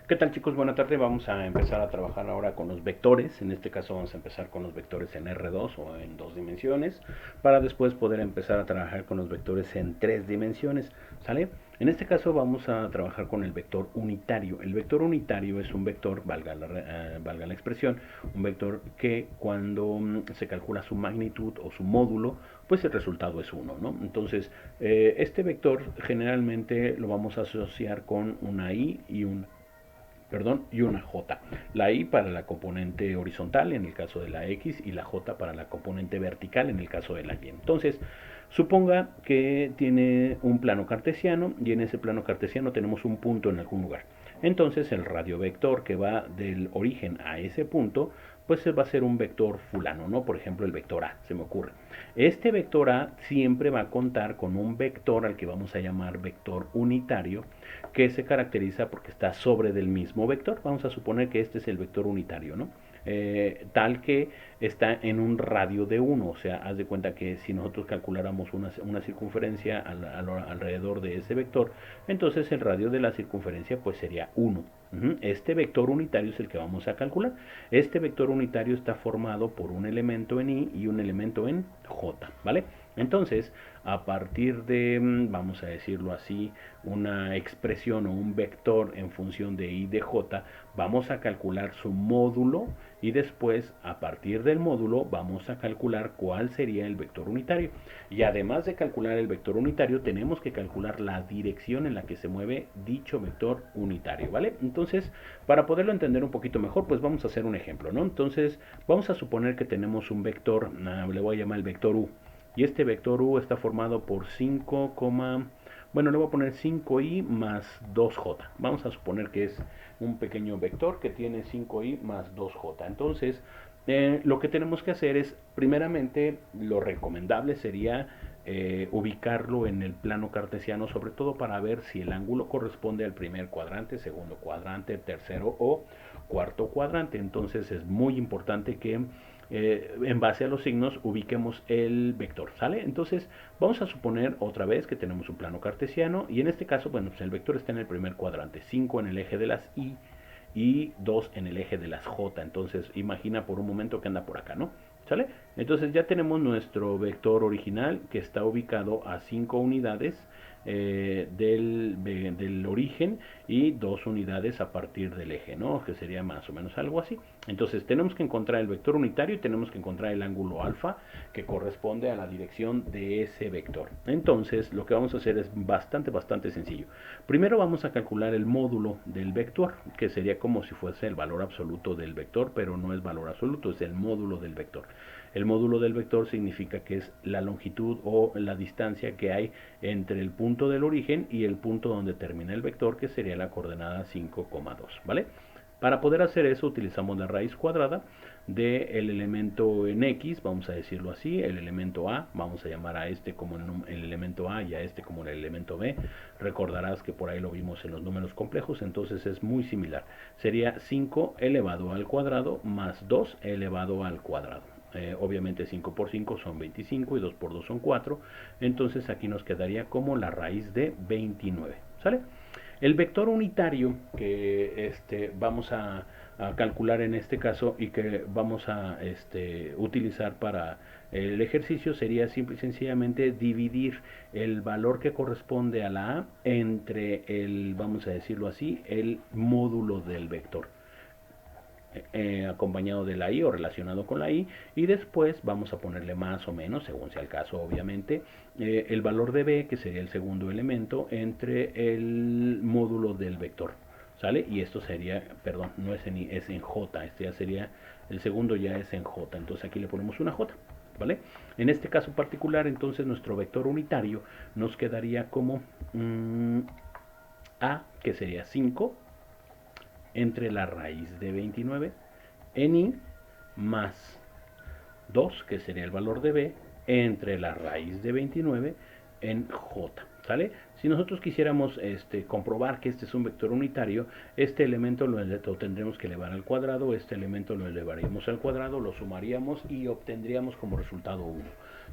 ¿Qué tal, chicos? Buena tarde. Vamos a empezar a trabajar ahora con los vectores. En este caso vamos a empezar con los vectores en R2 o en dos dimensiones para después poder empezar a trabajar con los vectores en tres dimensiones. ¿Sale? En este caso vamos a trabajar con el vector unitario. El vector unitario es un vector, valga la expresión, un vector que cuando se calcula su magnitud o su módulo, pues el resultado es 1, ¿no? Entonces, este vector generalmente lo vamos a asociar con una i y una j. La i para la componente horizontal en el caso de la x y la j para la componente vertical en el caso de la y. Entonces, suponga que tiene un plano cartesiano y en ese plano cartesiano tenemos un punto en algún lugar. Entonces, el radiovector que va del origen a ese punto, pues va a ser un vector fulano, ¿no? Por ejemplo, el vector A, se me ocurre. Este vector A siempre va a contar con un vector al que vamos a llamar vector unitario, que se caracteriza porque está sobre del mismo vector. Vamos a suponer que este es el vector unitario, ¿no? Tal que está en un radio de 1, o sea, haz de cuenta que si nosotros calculáramos una circunferencia alrededor de ese vector, entonces el radio de la circunferencia pues sería 1. Este vector unitario es el que vamos a calcular. Este vector unitario está formado por un elemento en i y un elemento en j, ¿vale? Entonces, a partir de, vamos a decirlo así, una expresión o un vector en función de i de j, vamos a calcular su módulo y después, a partir del módulo, vamos a calcular cuál sería el vector unitario. Y además de calcular el vector unitario, tenemos que calcular la dirección en la que se mueve dicho vector unitario, ¿vale? Entonces, para poderlo entender un poquito mejor, pues vamos a hacer un ejemplo, ¿no? Entonces, vamos a suponer que tenemos un vector, le voy a llamar el vector u, y este vector u está formado por 5, bueno, le voy a poner 5i más 2j. Vamos a suponer que es un pequeño vector que tiene 5i más 2j. Entonces, lo que tenemos que hacer es, primeramente, lo recomendable sería ubicarlo en el plano cartesiano, sobre todo para ver si el ángulo corresponde al primer cuadrante, segundo cuadrante, tercero o cuarto cuadrante. Entonces es muy importante que en base a los signos ubiquemos el vector, ¿sale? Entonces vamos a suponer otra vez que tenemos un plano cartesiano y en este caso, bueno, pues el vector está en el primer cuadrante, 5 en el eje de las y 2 en el eje de las j. Entonces imagina por un momento que anda por acá, ¿no? ¿Sale? Entonces ya tenemos nuestro vector original que está ubicado a 5 unidades del origen y 2 unidades a partir del eje, ¿no? Que sería más o menos algo así. Entonces tenemos que encontrar el vector unitario y tenemos que encontrar el ángulo alfa que corresponde a la dirección de ese vector. Entonces lo que vamos a hacer es bastante sencillo. Primero vamos a calcular el módulo del vector, que sería como si fuese el valor absoluto del vector, pero no es valor absoluto, es el módulo del vector. El módulo del vector significa que es la longitud o la distancia que hay entre el punto del origen y el punto donde termina el vector, que sería la coordenada 5,2, ¿vale? Para poder hacer eso utilizamos la raíz cuadrada del elemento en x, vamos a decirlo así, el elemento a, vamos a llamar a este como el elemento a y a este como el elemento b. Recordarás que por ahí lo vimos en los números complejos, entonces es muy similar. Sería 5 elevado al cuadrado más 2 elevado al cuadrado. Obviamente 5 por 5 son 25 y 2 por 2 son 4, entonces aquí nos quedaría como la raíz de 29, ¿sale? El vector unitario que vamos a calcular en este caso y que vamos a utilizar para el ejercicio sería simple y sencillamente dividir el valor que corresponde a la a entre el, vamos a decirlo así, el módulo del vector. Acompañado de la i o relacionado con la i, y después vamos a ponerle más o menos, según sea el caso obviamente, el valor de b, que sería el segundo elemento, entre el módulo del vector, ¿sale? Y esto sería, perdón, no es en i, es en j, este ya sería, el segundo ya es en j, entonces aquí le ponemos una j, ¿vale? En este caso particular, entonces nuestro vector unitario nos quedaría como a, que sería 5, entre la raíz de 29 en i más 2, que sería el valor de b, entre la raíz de 29 en j. ¿Sale? Si nosotros quisiéramos comprobar que este es un vector unitario, este elemento lo tendremos que elevar al cuadrado, este elemento lo elevaríamos al cuadrado, lo sumaríamos y obtendríamos como resultado 1.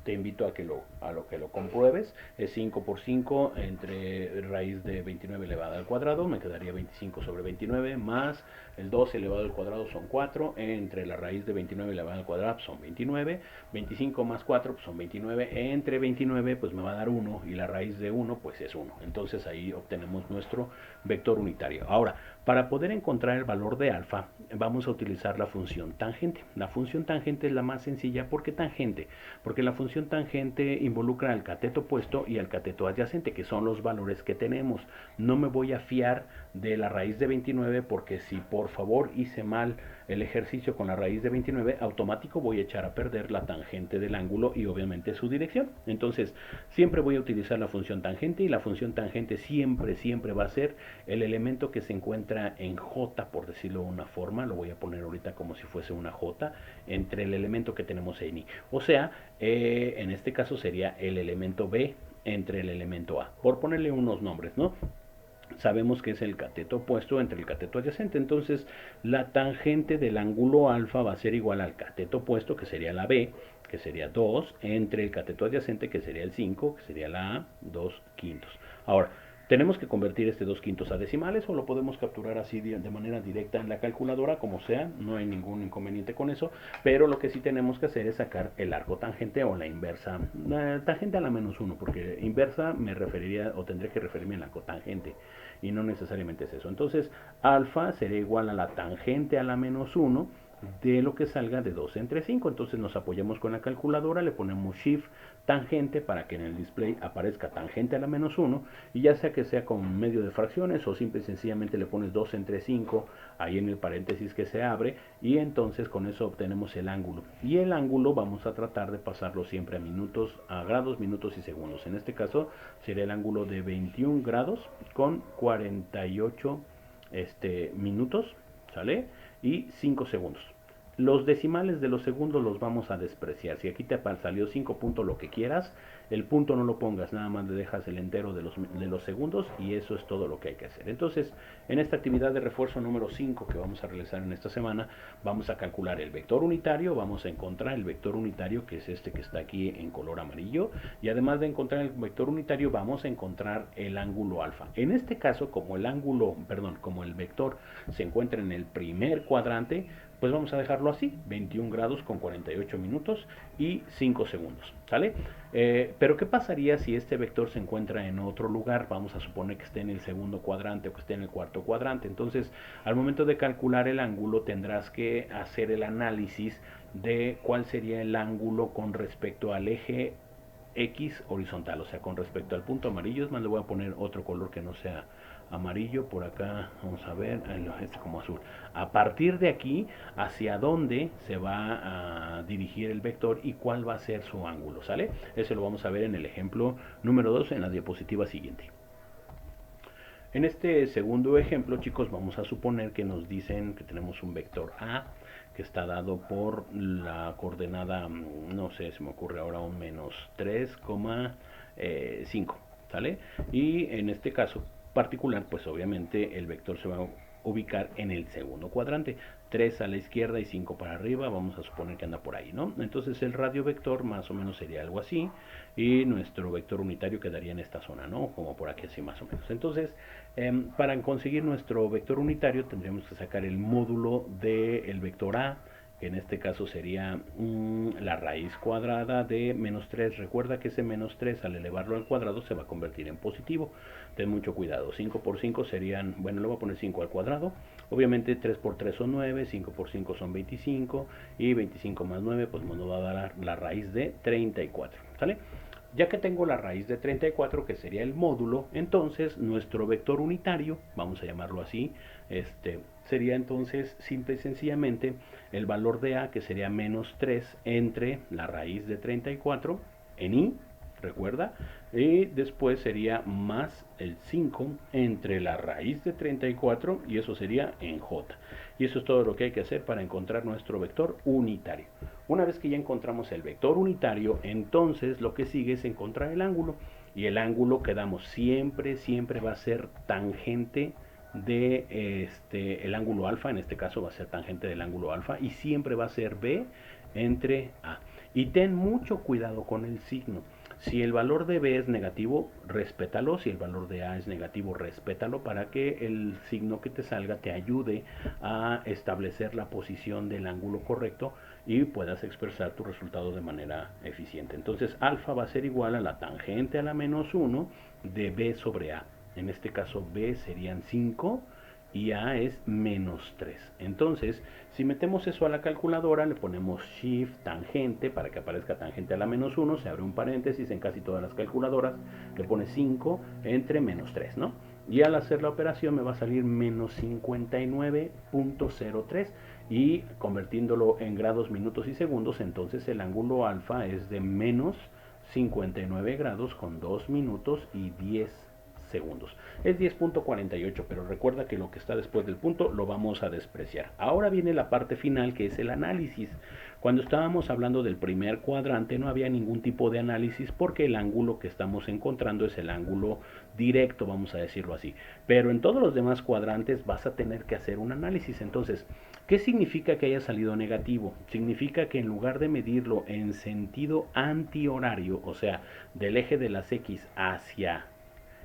te invito a lo que lo compruebes. Es 5 por 5 entre raíz de 29 elevada al cuadrado, me quedaría 25 sobre 29, más el 12 elevado al cuadrado son 4, entre la raíz de 29 elevada al cuadrado son 29, 25 más 4 pues son 29, entre 29 pues me va a dar 1 y la raíz de 1 pues es 1. Entonces ahí obtenemos nuestro vector unitario. Ahora, para poder encontrar el valor de alfa, vamos a utilizar la función tangente. La función tangente es la más sencilla. ¿Por qué tangente? Porque la función tangente involucra al cateto opuesto y al cateto adyacente, que son los valores que tenemos. No me voy a fiar de la raíz de 29 porque si por favor hice mal el ejercicio con la raíz de 29, automático voy a echar a perder la tangente del ángulo y obviamente su dirección. Entonces, siempre voy a utilizar la función tangente y la función tangente siempre va a ser el elemento que se encuentra en J, por decirlo de una forma, lo voy a poner ahorita como si fuese una J, entre el elemento que tenemos en I. O sea, en este caso sería el elemento B entre el elemento A, por ponerle unos nombres, ¿no? Sabemos que es el cateto opuesto entre el cateto adyacente, entonces la tangente del ángulo alfa va a ser igual al cateto opuesto, que sería la B, que sería 2, entre el cateto adyacente, que sería el 5, que sería la A, 2 quintos. Ahora, tenemos que convertir este 2 quintos a decimales o lo podemos capturar así de manera directa en la calculadora, como sea, no hay ningún inconveniente con eso, pero lo que sí tenemos que hacer es sacar el arco tangente o la inversa, tangente a la menos 1, porque inversa me referiría o tendría que referirme al arco tangente y no necesariamente es eso. Entonces, alfa sería igual a la tangente a la menos 1 de lo que salga de 2 entre 5. Entonces nos apoyamos con la calculadora, le ponemos shift tangente para que en el display aparezca tangente a la menos 1 y ya sea con medio de fracciones o simple y sencillamente le pones 2 entre 5 ahí en el paréntesis que se abre y entonces con eso obtenemos el ángulo. Y el ángulo vamos a tratar de pasarlo siempre a minutos, a grados, minutos y segundos. En este caso sería el ángulo de 21 grados con 48 minutos, ¿sale? Y 5 segundos. Los decimales de los segundos los vamos a despreciar. Si aquí te salió 5 puntos lo que quieras, el punto no lo pongas, nada más le dejas el entero de los segundos y eso es todo lo que hay que hacer. Entonces, en esta actividad de refuerzo número 5 que vamos a realizar en esta semana, vamos a calcular el vector unitario, vamos a encontrar el vector unitario que es este que está aquí en color amarillo y además de encontrar el vector unitario vamos a encontrar el ángulo alfa. En este caso, como el vector se encuentra en el primer cuadrante, pues vamos a dejarlo así, 21 grados con 48 minutos y 5 segundos, ¿sale? Pero ¿qué pasaría si este vector se encuentra en otro lugar? Vamos a suponer que esté en el segundo cuadrante o que esté en el cuarto cuadrante. Entonces, al momento de calcular el ángulo, tendrás que hacer el análisis de cuál sería el ángulo con respecto al eje X horizontal, o sea, con respecto al punto amarillo. Es más, le voy a poner otro color que no sea amarillo por acá, vamos a ver, este como azul. A partir de aquí, hacia dónde se va a dirigir el vector y cuál va a ser su ángulo, ¿sale? Eso lo vamos a ver en el ejemplo número 2 en la diapositiva siguiente. En este segundo ejemplo, chicos, vamos a suponer que nos dicen que tenemos un vector A que está dado por la coordenada, no sé, se me ocurre ahora un menos 3,5, ¿sale? Y en este caso particular, pues obviamente el vector se va a ubicar en el segundo cuadrante, 3 a la izquierda y 5 para arriba, vamos a suponer que anda por ahí, ¿no? Entonces el radio vector más o menos sería algo así y nuestro vector unitario quedaría en esta zona, ¿no? Como por aquí así más o menos. Entonces, para conseguir nuestro vector unitario tendríamos que sacar el módulo del vector A, que en este caso sería la raíz cuadrada de menos 3. Recuerda que ese menos 3 al elevarlo al cuadrado se va a convertir en positivo. Ten mucho cuidado. 5 por 5 serían, bueno, le voy a poner 5 al cuadrado. Obviamente 3 por 3 son 9, 5 por 5 son 25 y 25 más 9 pues nos va a dar la raíz de 34. ¿Sale? Ya que tengo la raíz de 34, que sería el módulo, entonces nuestro vector unitario, vamos a llamarlo así, sería entonces simple y sencillamente el valor de A, que sería menos 3 entre la raíz de 34 en I, recuerda, y después sería más el 5 entre la raíz de 34 y eso sería en J. Y eso es todo lo que hay que hacer para encontrar nuestro vector unitario. Una vez que ya encontramos el vector unitario, entonces lo que sigue es encontrar el ángulo. Y el ángulo, quedamos, siempre va a ser tangente de el ángulo alfa. En este caso va a ser tangente del ángulo alfa y siempre va a ser B entre A. Y ten mucho cuidado con el signo. Si el valor de B es negativo, respétalo. Si el valor de A es negativo, respétalo para que el signo que te salga te ayude a establecer la posición del ángulo correcto y puedas expresar tu resultado de manera eficiente. Entonces, alfa va a ser igual a la tangente a la menos 1 de B sobre A. En este caso, B serían 5 y A es menos 3. Entonces, si metemos eso a la calculadora, le ponemos Shift tangente para que aparezca tangente a la menos 1, se abre un paréntesis en casi todas las calculadoras, le pone 5 entre menos 3, ¿no? Y al hacer la operación me va a salir menos 59.03 y convirtiéndolo en grados, minutos y segundos, entonces el ángulo alfa es de menos 59 grados con 2 minutos y 10 segundos. Es 10.48, pero recuerda que lo que está después del punto lo vamos a despreciar. Ahora viene la parte final, que es el análisis. Cuando estábamos hablando del primer cuadrante no había ningún tipo de análisis porque el ángulo que estamos encontrando es el ángulo directo, vamos a decirlo así. Pero en todos los demás cuadrantes vas a tener que hacer un análisis. Entonces, ¿qué significa que haya salido negativo? Significa que en lugar de medirlo en sentido antihorario, o sea, del eje de las X hacia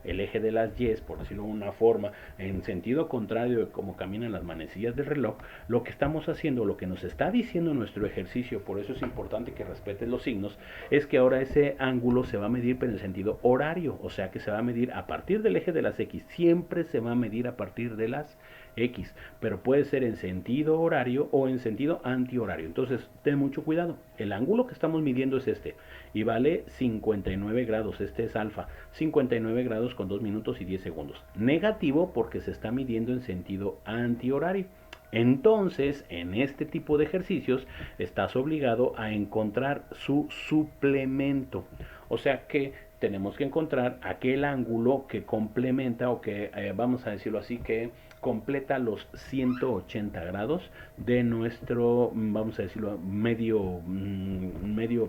el eje de las Y, por decirlo de una forma, en sentido contrario de cómo caminan las manecillas del reloj, lo que estamos haciendo, lo que nos está diciendo nuestro ejercicio, por eso es importante que respetes los signos, es que ahora ese ángulo se va a medir en el sentido horario, o sea que se va a medir a partir del eje de las X, siempre se va a medir a partir de las X, pero puede ser en sentido horario o en sentido antihorario. Entonces, ten mucho cuidado. El ángulo que estamos midiendo es este y vale 59 grados. Este es alfa. 59 grados con 2 minutos y 10 segundos. Negativo porque se está midiendo en sentido antihorario. Entonces, en este tipo de ejercicios, estás obligado a encontrar su suplemento. O sea que tenemos que encontrar aquel ángulo que complementa o que, vamos a decirlo así, que completa los 180 grados de nuestro, vamos a decirlo, medio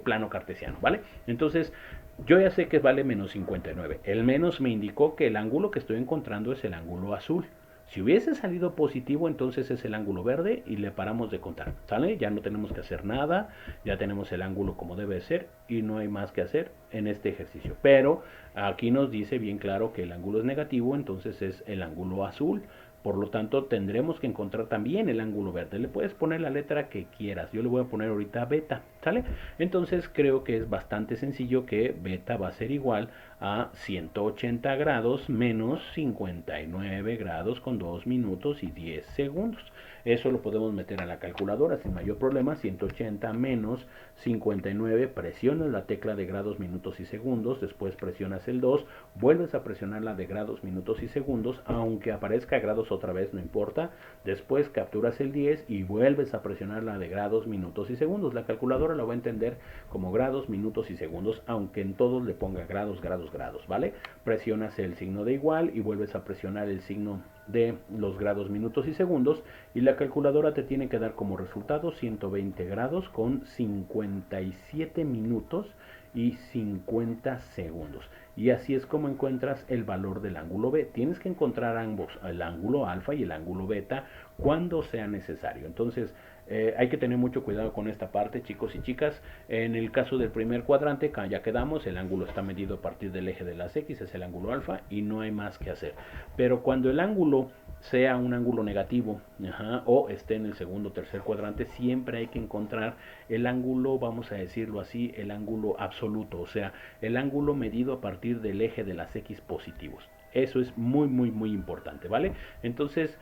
plano cartesiano, ¿vale? Entonces, yo ya sé que vale menos 59. El menos me indicó que el ángulo que estoy encontrando es el ángulo azul. Si hubiese salido positivo, entonces es el ángulo verde y le paramos de contar, ¿sale? Ya no tenemos que hacer nada, ya tenemos el ángulo como debe ser y no hay más que hacer en este ejercicio. Pero aquí nos dice bien claro que el ángulo es negativo, entonces es el ángulo azul. Por lo tanto, tendremos que encontrar también el ángulo verde. Le puedes poner la letra que quieras. Yo le voy a poner ahorita beta, ¿sale? Entonces creo que es bastante sencillo que beta va a ser igual a 180 grados menos 59 grados con 2 minutos y 10 segundos. Eso lo podemos meter a la calculadora sin mayor problema. 180 menos 59, presionas la tecla de grados, minutos y segundos, después presionas el 2, vuelves a presionar la de grados, minutos y segundos, aunque aparezca grados otra vez, no importa, después capturas el 10 y vuelves a presionar la de grados, minutos y segundos. La calculadora lo va a entender como grados, minutos y segundos, aunque en todos le ponga grados, grados, grados, ¿vale? Presionas el signo de igual y vuelves a presionar el signo de los grados, minutos y segundos y la calculadora te tiene que dar como resultado 120 grados con 57 minutos y 50 segundos. Y así es como encuentras el valor del ángulo B. Tienes que encontrar ambos, el ángulo alfa y el ángulo beta, cuando sea necesario. Entonces, hay que tener mucho cuidado con esta parte, chicos y chicas. En el caso del primer cuadrante, ya quedamos, el ángulo está medido a partir del eje de las X, es el ángulo alfa y no hay más que hacer. Pero cuando el ángulo sea un ángulo negativo, o esté en el segundo o tercer cuadrante, siempre hay que encontrar el ángulo, vamos a decirlo así, el ángulo absoluto, o sea, el ángulo medido a partir del eje de las X positivos. Eso es muy, muy, muy importante, ¿vale? Entonces,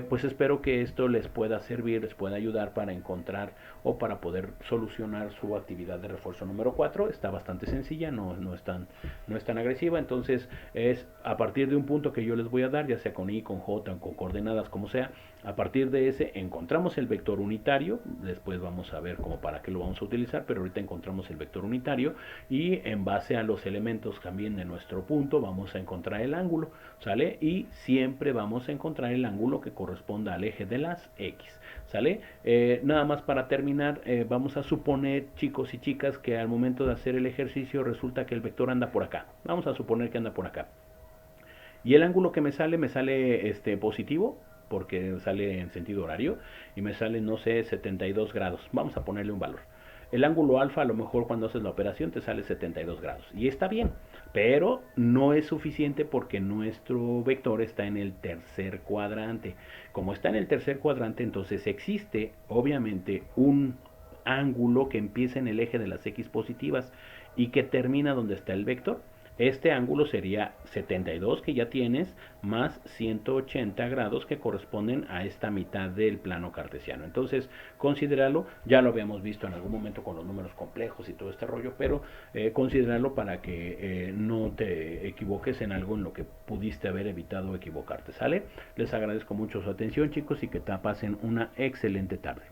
pues espero que esto les pueda servir, les pueda ayudar para encontrar o para poder solucionar su actividad de refuerzo número 4. Está bastante sencilla, no es tan agresiva. Entonces, es a partir de un punto que yo les voy a dar, ya sea con I, con J, con coordenadas, como sea. A partir de ese encontramos el vector unitario, después vamos a ver cómo para qué lo vamos a utilizar, pero ahorita encontramos el vector unitario y en base a los elementos también de nuestro punto vamos a encontrar el ángulo, ¿sale? Y siempre vamos a encontrar el ángulo que corresponda al eje de las X, ¿sale? Nada más para terminar, vamos a suponer, chicos y chicas, que al momento de hacer el ejercicio resulta que el vector anda por acá. Vamos a suponer que anda por acá. Y el ángulo que me sale positivo, porque sale en sentido horario, y me sale, no sé, 72 grados. Vamos a ponerle un valor. el ángulo alfa a lo mejor cuando haces la operación te sale 72 grados y está bien, pero no es suficiente porque nuestro vector está en el tercer cuadrante. Como está en el tercer cuadrante, entonces existe obviamente un ángulo que empieza en el eje de las x positivas y que termina donde está el vector. Este ángulo sería 72 que ya tienes más 180 grados que corresponden a esta mitad del plano cartesiano. Entonces, considéralo, ya lo habíamos visto en algún momento con los números complejos y todo este rollo, pero considéralo para que no te equivoques en algo en lo que pudiste haber evitado equivocarte, ¿sale? Les agradezco mucho su atención, chicos, y que te pasen una excelente tarde.